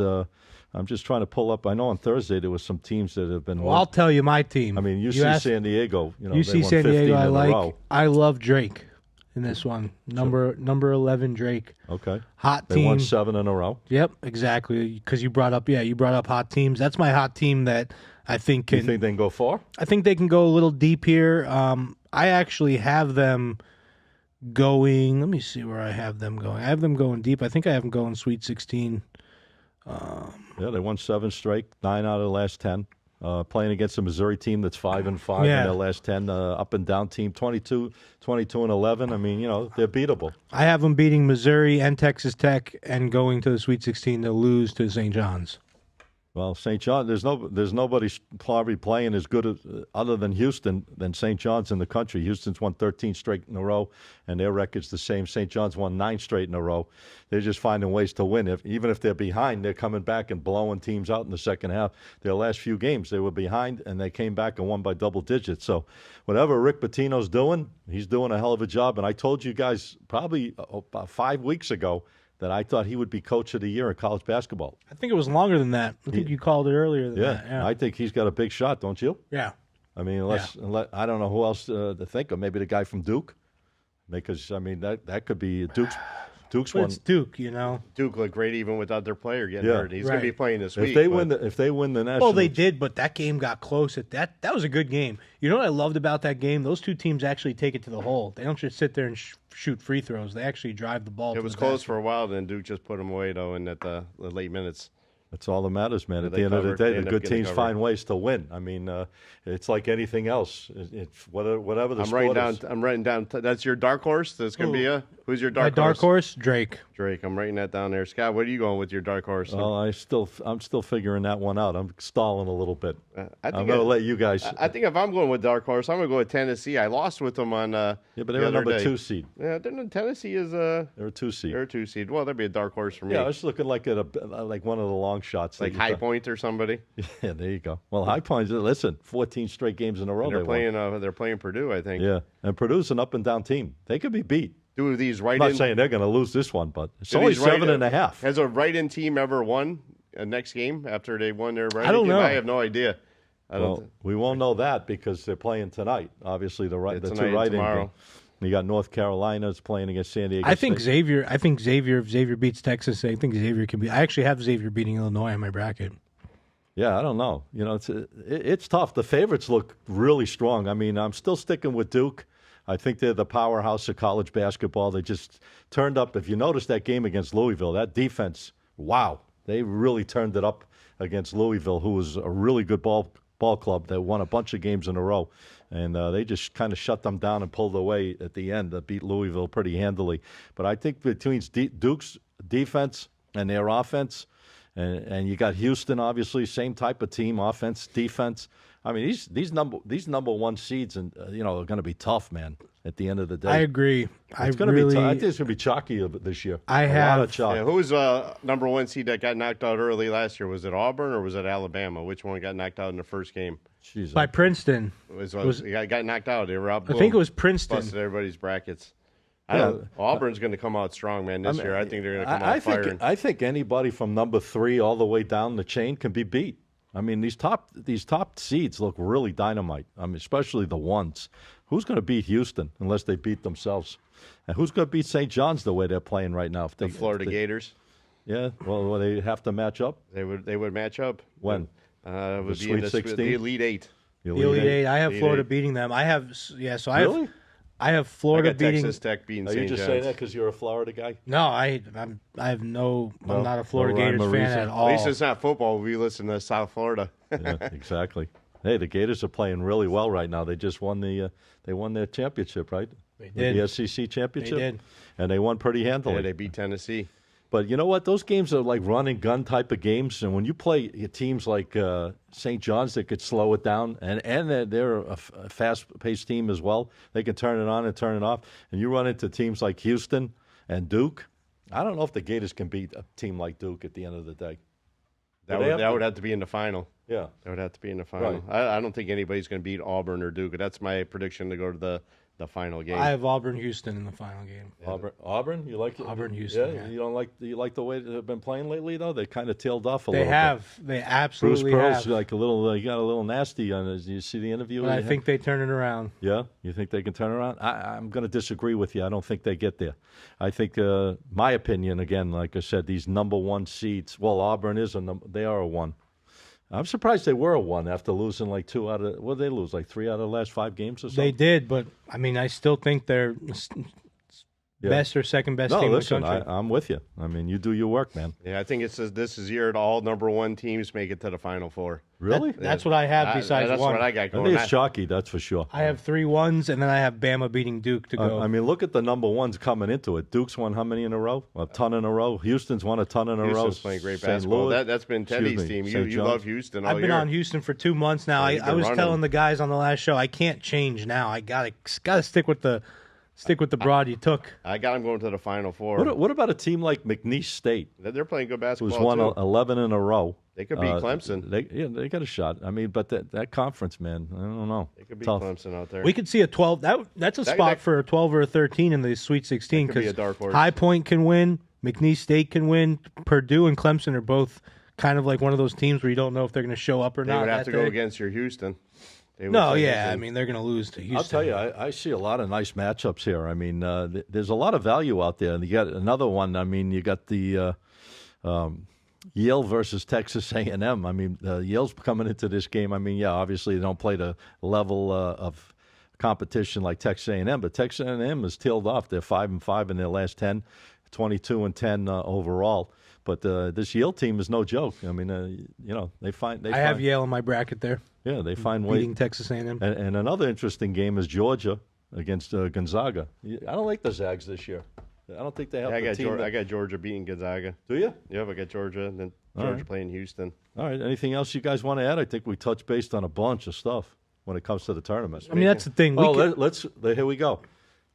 I'm just trying to pull up. I know on Thursday there was some teams that have been. Well, I'll tell you my team. I mean, UC San Diego. They UC won San 15 Diego. in a row. I love Drake in this one. Number 11 Drake. Okay. Hot They team. won 7 in a row. Yep, exactly. Because you brought up hot teams. That's my hot team that I think You can. think they can go far? I think they can go a little deep here. I actually have them going. Let me see where I have them going. I have them going deep. I think I have them going Sweet 16. Yeah, they won 7 straight, 9 out of the last 10. Playing against a Missouri team that's 5-5 in Yeah. their last 10. Up and down team, 22 and 11. I mean, they're beatable. I have them beating Missouri and Texas Tech and going to the Sweet 16 to lose to St. John's. Well, St. John, there's nobody probably playing as good other than Houston than St. John's in the country. Houston's won 13 straight in a row, and their record's the same. St. John's won 9 straight in a row. They're just finding ways to win. Even if they're behind, they're coming back and blowing teams out in the second half. Their last few games, they were behind, and they came back and won by double digits. So whatever Rick Pitino's doing, he's doing a hell of a job. And I told you guys probably about 5 weeks ago that I thought he would be coach of the year in college basketball. I think it was longer than that. I think you called it earlier than that. Yeah. I think he's got a big shot, don't you? Yeah. I mean, unless I don't know who else to think of. Maybe the guy from Duke, because I mean that could be Duke's But one. it's Duke, Duke looked great even without their player getting Yeah. hurt. He's going to be Right. playing this week. If they but win the national, Well, they did, but that game got close. That was a good game. You know what I loved about that game? Those two teams actually take it to the hole. They don't just sit there and shoot free throws. They actually drive the ball. It was close for a while, then Duke just put them away, though, in at the late minutes. That's all that matters, man. At They the end of the covered. day, They the ended up good getting teams covered. find ways to win. I mean, it's like anything else. It's whatever the I'm sport writing is. down. I'm writing down. That's your dark horse. That's going to be who's your My dark horse? Drake. Drake. I'm writing that down there. Scott, what are you going with your dark horse? Well, I'm still figuring that one out. I'm stalling a little bit. I I'm think going to let you guys. I think if I'm going with dark horse, I'm going to go with Tennessee. I lost with them on. Yeah, but the they're a other number day. 2 seed. Yeah, Tennessee is They're a 2 seed. they're a 2 seed. Well, that'd be a dark horse for me. Yeah, I was looking like at like one of the long shots. that like you High thought- Point or somebody. Yeah, there you go. Well, High Point, listen, 14 straight games in a row. They're they playing. They're playing Purdue, I think. won. Yeah, and Purdue's an up and down team. They could be beat. Do these I'm right not in? saying they're going to lose this one, but it's do only these right- 7.5. Has a right-in team ever won a next game after they won their right-in don't game? know. I have no idea. I don't. Well, we won't know that because they're playing tonight. Obviously, the tonight two and right-in tomorrow. games. You got North Carolina's playing against San Diego. I think State. Xavier. If Xavier beats Texas, I think Xavier can be. I actually have Xavier beating Illinois in my bracket. Yeah, I don't know. It's tough. The favorites look really strong. I mean, I'm still sticking with Duke. I think they're the powerhouse of college basketball. They just turned up. If you notice that game against Louisville, that defense, wow, they really turned it up against Louisville, who was a really good ball club that won a bunch of games in a row. And they just kind of shut them down and pulled away at the end. Beat Louisville pretty handily. But I think between Duke's defense and their offense, and you got Houston, obviously, same type of team, offense, defense. I mean, these number one seeds, and are going to be tough, man. At the end of the day, I agree. It's going to be. I think it's going to be chalky this year. I a lot have- of chalk. Yeah, who was number 1 seed that got knocked out early last year? Was it Auburn or was it Alabama? Which one got knocked out in the first game? Jeez, By Princeton. Got knocked out. They were up. I think it was Princeton. Busted everybody's brackets. Auburn's going to come out strong, man. This year, I think they're going to come out firing. I think anybody from number 3 all the way down the chain can be beat. I mean, these top seeds look really dynamite. I mean, especially the ones. Who's going to beat Houston unless they beat themselves? And who's going to beat St. John's the way they're playing right now? The Florida Gators. Yeah, well, they have to match up. They would match up. When? It would The be in Sweet 16? the Elite Eight. The Elite Eight. I have Elite Florida Eight. beating them. I have. Yeah. So I Really? have. I have I Florida got beating. Texas Tech beating Are you St. just John's. saying that because you're a Florida guy? No, I have no. No, I'm not a Florida no rhyme Gators or fan reason? at At all. least it's not football. We listen to South Florida. Yeah, exactly. Hey, the Gators are playing really well right now. They just won they won their championship, right? They With did. the SEC championship. They did. And they won pretty handily. Yeah, they beat Tennessee. But you know what? Those games are like run and gun type of games, and when you play teams like St. John's that could slow it down, and they're a fast-paced team as well, they can turn it on and turn it off. And you run into teams like Houston and Duke. I don't know if the Gators can beat a team like Duke at the end of the day. That Do they would, have to? would have to be in the final. Yeah. That would have to be in the final. Right. I don't think anybody's going to beat Auburn or Duke. That's my prediction to go to the final game. I have Auburn Houston in the final game. Auburn, you like it? Auburn, Houston, Yeah, yeah. you don't like the way they've been playing lately though. They kind of tailed off a They little. have. They Bit. Bruce absolutely Pearl's have. like a little. He got a little nasty on it. You see the interview? But he I had? think they turn it around. Yeah, you think they can turn around? I'm going to disagree with you. I don't think they get there. I think, my opinion, again, like I said, these number one seeds. Well, Auburn is they are a one. I'm surprised they were a one after losing like two out of. What did they lose? Like 3 out of the last 5 games or something. They did, but I mean, I still think they're Yeah. best or second best No, team listen, in the country. I'm with you. I mean, you do your work, man. Yeah, I think it says this is year to all number one teams make it to the Final Four. Really? That's what I have besides that's one. what I got I going. think it's chalky, that's for sure. I have 3 ones, and then I have Bama beating Duke to go. I mean, look at the number ones coming into it. Duke's won how many in a row? A ton in a row. Houston's won a ton in a row. Houston's playing great St. basketball. Louis- That's been excuse Teddy's me, team. St. You John's. love Houston all I've been year. on Houston for 2 months now. you've I been was running. telling the guys on the last show I can't change now. I gotta stick with the broad you took. I got them going to the Final Four. What about a team like McNeese State, They're playing good basketball who's won too. 11 in a row? They could beat Clemson. They got a shot. I mean, but that conference, man, I don't know. They could beat Tough. Clemson out there. We could see a 12. That's a spot that- for a 12 or a 13 in the Sweet 16 That could be because a dark horse. High Point can win, McNeese State can win, Purdue and Clemson are both kind of like one of those teams where you don't know if they're going to show up or They not. would have that to go day. against your Houston. They would No, play yeah, I Houston. mean they're going to lose to Houston. I'll tell you, I see a lot of nice matchups here. I mean, there's a lot of value out there. And you got another one. I mean, you got the Yale versus Texas A&M. I mean, Yale's coming into this game. I mean, yeah, obviously they don't play the level of competition like Texas A&M, but Texas A&M has tailed off. They're 5-5 in their last 10, 22-10 overall. But this Yale team is no joke. I mean, they find. I have Yale in my bracket there, Yeah, they find ways. beating Texas A&M. And another interesting game is Georgia against Gonzaga. I don't like the Zags this year. I don't think they have Yeah, the team. I got Georgia beating Gonzaga. Do you? Yep, I got Georgia, and then All Georgia right. playing Houston. All right. Anything else you guys want to add? I think we touched based on a bunch of stuff when it comes to the tournament. I mean that's the thing. We could- let's here we go.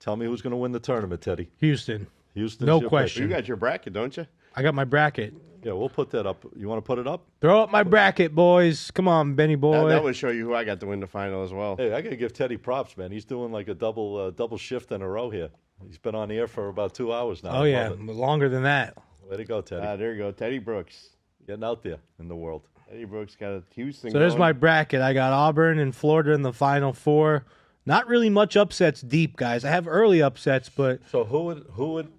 Tell me who's going to win the tournament, Teddy. Houston. Houston. No question. You got your bracket, don't you? I got my bracket. Yeah, we'll put that up. You want to put it up? Throw up my bracket, boys. Come on, Benny boy. That would show you who I got to win the final as well. Hey, I got to give Teddy props, man. He's doing like a double shift in a row here. He's been on the air for about 2 hours now. oh I yeah, love it. longer than that. Way to go, Teddy. There you go, Teddy Brooks. Getting out there in the world. Teddy Brooks got a Houston. So there's going. my bracket. I got Auburn and Florida in the Final Four. Not really much upsets deep, guys. I have early upsets, but So who would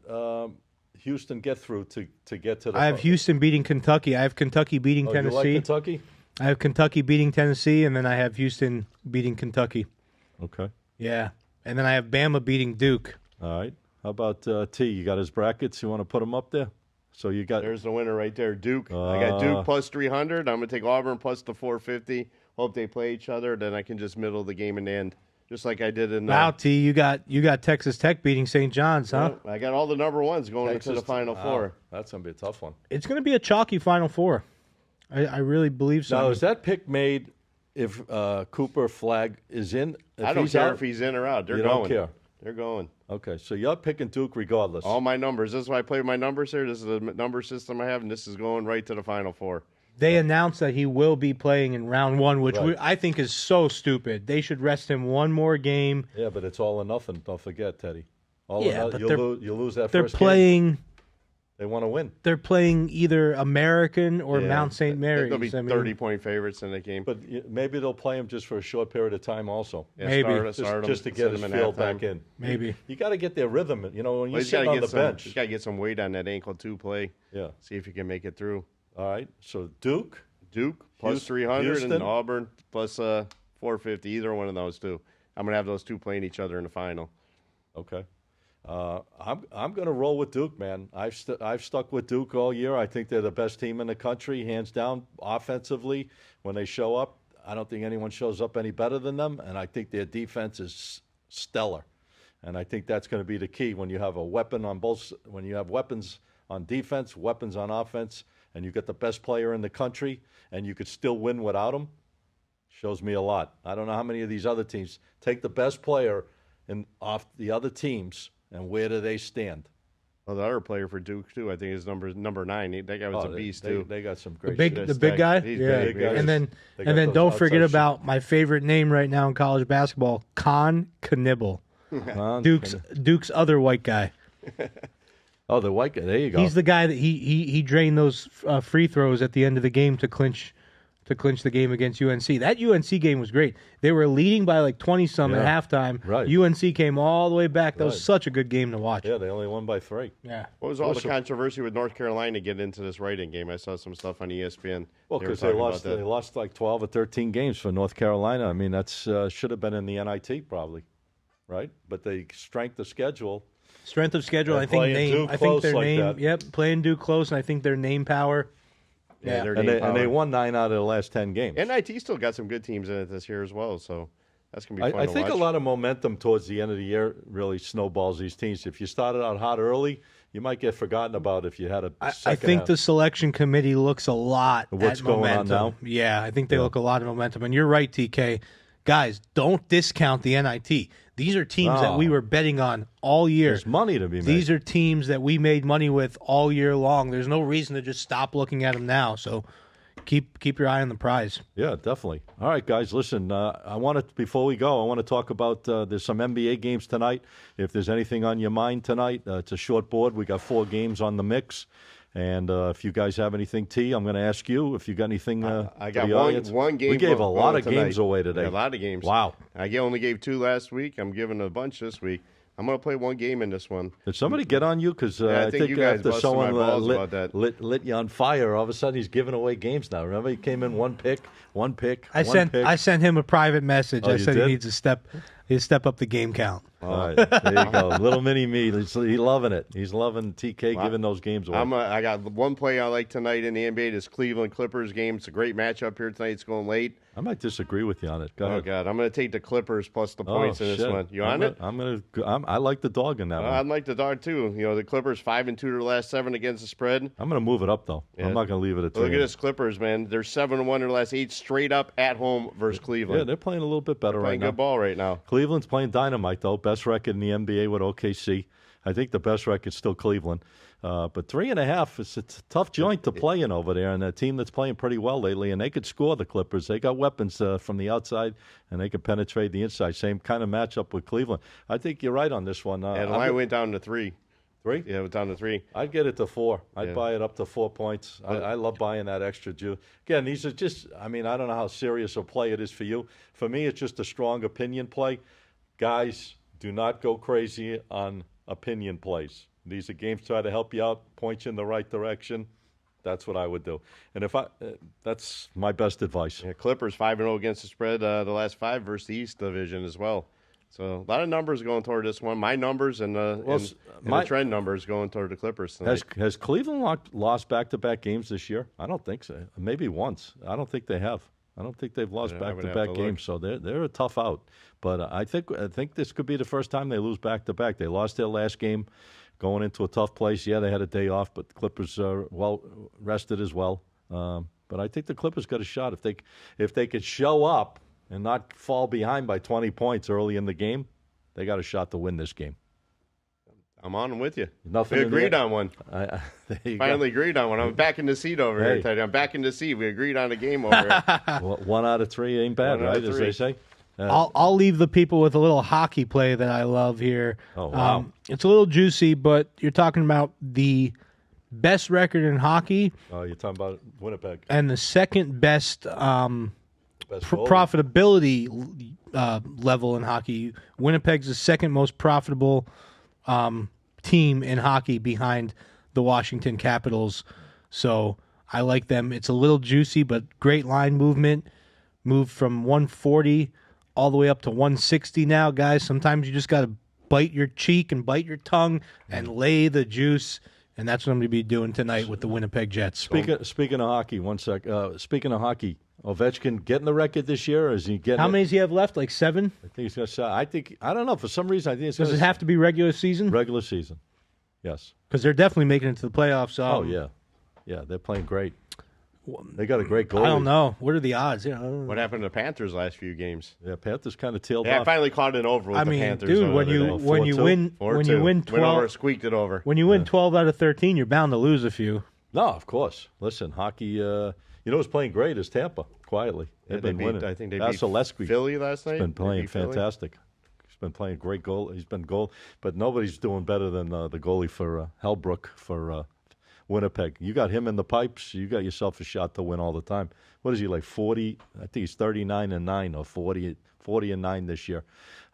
Houston get through to get to the? I have Houston beating Kentucky. I have Kentucky beating Oh, you like Tennessee. Kentucky? I have Kentucky beating Tennessee, and then I have Houston beating Kentucky. Okay. Yeah, and then I have Bama beating Duke. All right. How about T? You got his brackets. You want to put them up there? So you got. There's the winner right there, Duke. I got Duke plus 300. I'm going to take Auburn plus the 450. Hope they play each other. Then I can just middle the game in the end, just like I did in the. Wow, T, you got Texas Tech beating St. John's, huh? I got all the number ones going into the Final Four. That's gonna be a tough one. It's going to be a chalky Final Four. I really believe so. Now, is that pick made if Cooper Flag is in? If I don't he's care out? if he's in or out. They're You going. don't care. They're going. Okay, so you're picking Duke regardless. All my numbers. This is why I play with my numbers here. This is the number system I have, and this is going right to the Final Four. They announced that he will be playing in round one, which Right. I think is so stupid. They should rest him one more game. Yeah, but it's all or nothing. Don't forget, Teddy. All Yeah, or but nothing. You lose that They're first game. playing. They want to win. They're playing either American or Yeah. Mount St. Mary's. They'll be I mean, 30-point favorites in the game. But maybe they'll play him just for a short period of time also. Yeah, maybe. start 'em, Just to send get his 'em in feel halftime. back in. Maybe. You got to get their rhythm. You know, when Well, you're he's got sitting to on the get some. bench. He's got to get some weight on that ankle too. Play. Yeah. See if he can make it through. All right. So Duke. Duke plus Houston- 300 Houston. and Auburn plus 450. Either one of those two. I'm gonna have those two playing each other in the final. Okay. I'm going to roll with Duke, man. I've stuck with Duke all year. I think they're the best team in the country, hands down, offensively. When they show up, I don't think anyone shows up any better than them, and I think their defense is stellar. And I think that's going to be the key when you have a weapon on both. When you have weapons on defense, weapons on offense, and you get the best player in the country, and you could still win without him. Shows me a lot. I don't know how many of these other teams take the best player off the other teams, and where do they stand? Well, the other player for Duke too, I think is number 9. That guy was a beast too. They got some great. The big guy. He's Yeah, big, man. and then They got those don't forget outside about my favorite name right now in college basketball, Con Knibble, Duke's other white guy. Oh, the white guy. There you go. He's the guy that he drained those free throws at the end of the game to clinch the game against UNC. That UNC game was great. They were leading by like 20-some Yeah. at halftime. Right. UNC came all the way back. That Right. was such a good game to watch. Yeah, they only won by 3. Yeah. What was all the controversy with North Carolina getting into this writing game? I saw some stuff on ESPN. Well, were because they talking about lost, that. they lost like 12 or 13 games for North Carolina. I mean, that's should have been in the NIT probably, right? But the strength of schedule. Strength of schedule. And I think playing name. Duke I think close their like name. that. Yep, playing Duke close, and I think their name power. Yeah. their And name they power. won 9 out of the last 10 games. NIT still got some good teams in it this year as well, so that's gonna be fun I to think watch. a lot of momentum towards the end of the year really snowballs these teams. If you started out hot early, you might get forgotten about if you had a I second think half. the selection committee looks a lot What's at going on momentum. now? Yeah, I think they look a lot of momentum. And you're right, TK. Guys, don't discount the NIT. These are teams that we were betting on all year. There's money to be made. These are teams that we made money with all year long. There's no reason to just stop looking at them now. So keep your eye on the prize. Yeah, definitely. All right, guys, listen, I want to, before we go, I want to talk about, there's some NBA games tonight. If there's anything on your mind tonight, it's a short board. We got 4 games on the mix. And if you guys have anything, T, I'm going to ask you if you got anything I for got the audience. one game. We gave a going lot of tonight. games away today. Yeah, a lot of games. Wow. I only gave 2 last week. I'm giving a bunch this week. I'm going to play one game in this one. Did somebody get on you? Because Yeah, I think you guys after busted someone my balls about that. lit you on fire, all of a sudden he's giving away games now. Remember, he came in one pick. I sent him a private message. Oh, I you said did? he needs to step up the game count. All right, there you go. Little mini me. He's loving it. He's loving TK giving those games away. I got one play I like tonight in the NBA. This Cleveland Clippers game. It's a great matchup here tonight. It's going late. I might disagree with you on it. Go Oh ahead. God, I'm going to take the Clippers plus the points in this shit. one. You on it? I like the dog in that one. I'd like the dog too. You know, the Clippers 5-2 their last 7 against the spread. I'm going to move it up though. I'm not going to leave it at 3. Look at this Clippers, man. They're 7-1 their last 8 straight up at home versus Yeah, Cleveland. they're playing a little bit better Playing right now. good ball right now. Cleveland's playing dynamite though. Best record in the NBA with OKC. I think the best record's still Cleveland. But 3.5, it's a tough joint to play in over there, and a team that's playing pretty well lately, and they could score the Clippers. They got weapons from the outside, and they can penetrate the inside. Same kind of matchup with Cleveland. I think you're right on this one. And the line went down to 3. 3? Yeah, it went down to 3. I'd get it to 4. I'd Yeah. buy it up to 4 points. I love buying that extra juice. Again, these are just, I mean, I don't know how serious a play it is for you. For me, it's just a strong opinion play. Guys, do not go crazy on opinion plays. These are games try to help you out, point you in the right direction. That's what I would do. And that's my best advice. Yeah, Clippers 5-0 against the spread the last 5 versus the East Division as well. So a lot of numbers going toward this one. My numbers and the trend numbers going toward the Clippers tonight. Has Cleveland lost back-to-back games this year? I don't think so. Maybe once. I don't think they have. I don't think they've lost Yeah, I would have back-to-back to look. games, so they're a tough out. But I think this could be the first time they lose back-to-back. They lost their last game going into a tough place. Yeah, they had a day off, but the Clippers are well rested as well. But I think the Clippers got a shot if they could show up and not fall behind by 20 points early in the game. They got a shot to win this game. I'm on with you. Nothing We in the agreed air. on one. There you go. Finally agreed on one. I'm back in the seat over Hey. here, Teddy. I'm back in the seat. We agreed on a game over here. Well, 1 out of 3 ain't bad, 1 out right? of As 3. they say. I'll leave the people with a little hockey play that I love here. Oh, wow. It's a little juicy, but you're talking about the best record in hockey Oh, you're talking about Winnipeg. and the second best Best goalie. profitability level in hockey. Winnipeg's the second most profitable team in hockey behind the Washington Capitals. So I like them. It's a little juicy, but great line movement. Moved from 140 all the way up to 160 now, guys. Sometimes you just got to bite your cheek and bite your tongue and lay the juice. And that's what I'm going to be doing tonight with the Winnipeg Jets. Speaking of hockey, one sec. Speaking of hockey, Ovechkin getting the record this year? Or is he getting? How many does he have left? Like 7? I think he's going to. I don't know. For some reason, I think it's going Does it have to be regular season? regular season. Yes. Because they're definitely making it to the playoffs. Oh yeah, they're playing great. They got a great goalie. I don't know. What are the odds? What happened to the Panthers last few games? Yeah, Panthers kind of tailed Yeah, I off. finally caught it over with the Panthers. Dude, the when other you day. when you 4-2? win 4-2. 12 squeaked it over. when you win 12 out of 13, you're bound to lose a few. No, of course. Listen, hockey. You know who's playing great is Tampa. Quietly, they've been winning. I think they beat Vasilevsky Philly last night. been They playing beat Philly? fantastic. He's been playing great goal. He's been goal, but nobody's doing better than the goalie for Hellbrook for Winnipeg. You got him in the pipes. You got yourself a shot to win all the time. What is he, like 40? I think he's 39-9 or 40-9 this year.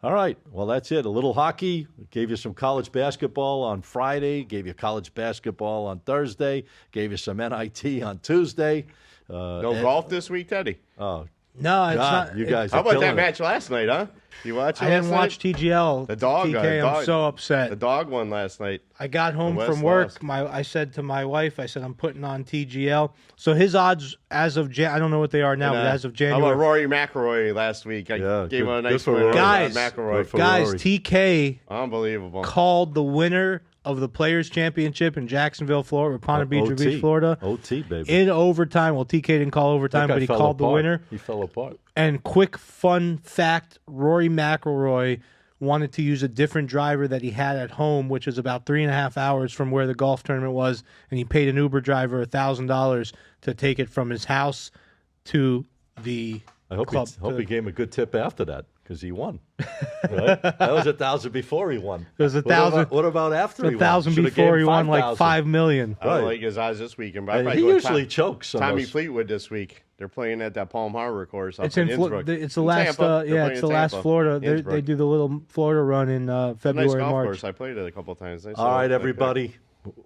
All right. Well, that's it. A little hockey. Gave you some college basketball on Friday. Gave you college basketball on Thursday. Gave you some NIT on Tuesday. No golf this week, Teddy. Oh, No, it's God, not. you guys How are about killing that it. match last night, huh? You watch it I didn't watch night? TGL. The dog. TK, I'm so upset. The dog won last night. I got home The West from work. lost. I said to my wife, I said, I'm putting on TGL. So his odds as of I don't know what they are now, And, but as of How January. about Rory McIlroy last week? I Yeah, gave him a good nice for win. Rory. Guys, McIlroy. good for Guys, Rory. TK Unbelievable. called the winner of the Players' Championship in Jacksonville, Florida, Ponte Vedra Beach, Florida. OT, baby. In overtime. Well, TK didn't call overtime, That guy but he fell called the apart. winner. He fell apart. And quick fun fact, Rory McIlroy wanted to use a different driver that he had at home, which is about 3.5 hours from where the golf tournament was, and he paid an Uber driver $1,000 to take it from his house to the I hope club. he gave him a good tip after that because he won. Right? That was $1,000 before he won. It was $1,000. What about after he won? $1,000 Should've before gave he him won like $5,000. $5 million. I don't Right. like his odds this weekend, but I'd And probably he go with usually chokes on Tommy those. Fleetwood this week. They're playing at that Palm Harbor course. Up It's in Innsbruck. it's the In last Tampa. They're playing it's in the last Tampa. Florida. They Innsbruck. do the little Florida run in Nice February golf March. course. I played it a couple of times. Nice All right, little- everybody.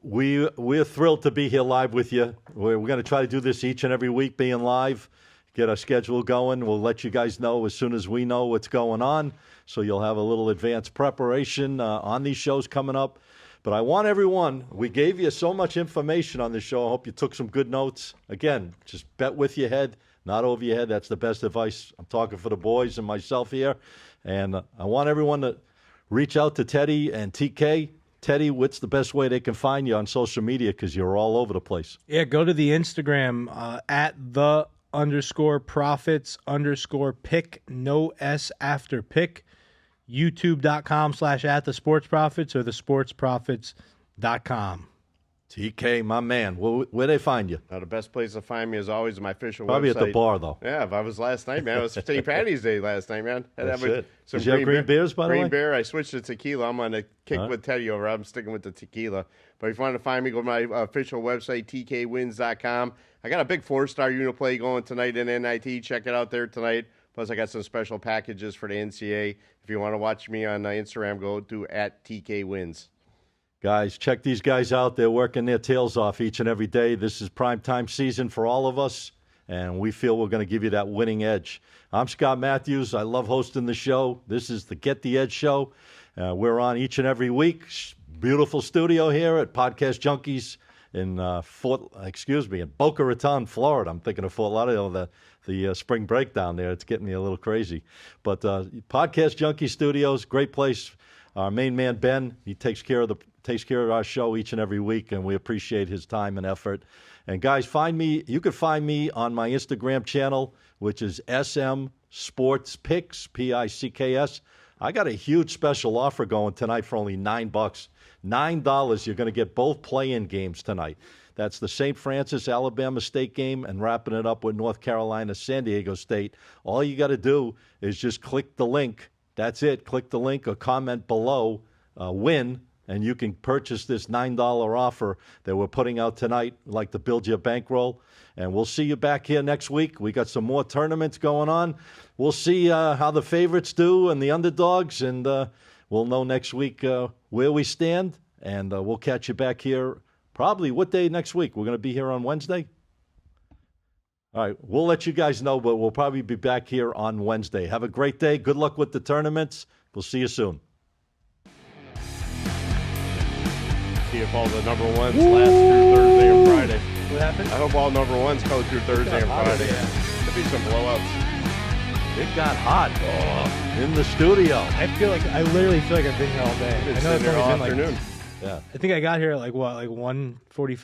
We're thrilled to be here live with you. We're going to try to do this each and every week, being live, get our schedule going. We'll let you guys know as soon as we know what's going on, so you'll have a little advanced preparation on these shows coming up. But I want everyone, we gave you so much information on this show. I hope you took some good notes. Again, just bet with your head, not over your head. That's the best advice. I'm talking for the boys and myself here. And I want everyone to reach out to Teddy and TK. Teddy, what's the best way they can find you on social media? Because you're all over the place. Yeah, go to the Instagram at _profits_pick, no S after pick. YouTube.com/@thesportsprofits or thesportsprofits.com. TK, my man, where they find you? Now, the best place to find me is always my official Probably website. at the bar, though. Yeah, if I was last night, man. It was St. Patty's Day last night, man. That's it. Did you have green beers, by the green way? beer. I switched to tequila. I'm on a kick with Teddy over. I'm sticking with the tequila. But if you want to find me, go to my official website, tkwins.com. I got a big 4-star Uniplay going tonight in NIT. Check it out there tonight. Plus, I got some special packages for the NCAA. If you want to watch me on Instagram, go to @tkwins. Guys, check these guys out. They're working their tails off each and every day. This is primetime season for all of us, and we feel we're going to give you that winning edge. I'm Scott Matthews. I love hosting the show. This is the Get the Edge show. We're on each and every week. Beautiful studio here at Podcast Junkies in Boca Raton, Florida. I'm thinking of Fort Lauderdale, the spring break down there. It's getting me a little crazy. But Podcast Junkie Studios, great place. Our main man, Ben, he takes care of our show each and every week, and we appreciate his time and effort. And guys, you can find me on my Instagram channel, which is SM Sports Picks, PICKS. I got a huge special offer going tonight for only $9. $9, you're going to get both play-in games tonight. That's the St. Francis, Alabama State game, and wrapping it up with North Carolina, San Diego State. All you got to do is just click the link. That's it. Click the link or comment below, win, and you can purchase this $9 offer that we're putting out tonight, like to build your bankroll. And we'll see you back here next week. We got some more tournaments going on. We'll see how the favorites do and the underdogs, and we'll know next week where we stand. And we'll catch you back here probably what day next week? We're going to be here on Wednesday? All right, we'll let you guys know, but we'll probably be back here on Wednesday. Have a great day. Good luck with the tournaments. We'll see you soon. See if all the number ones last through Thursday and Friday. What happened? I hope all number ones go through Thursday and Friday. Could be some blowouts. It got hot in the studio. I literally feel like I've been here all day. I know it's Been there all only been afternoon. Yeah. I think I got here at like 1:45.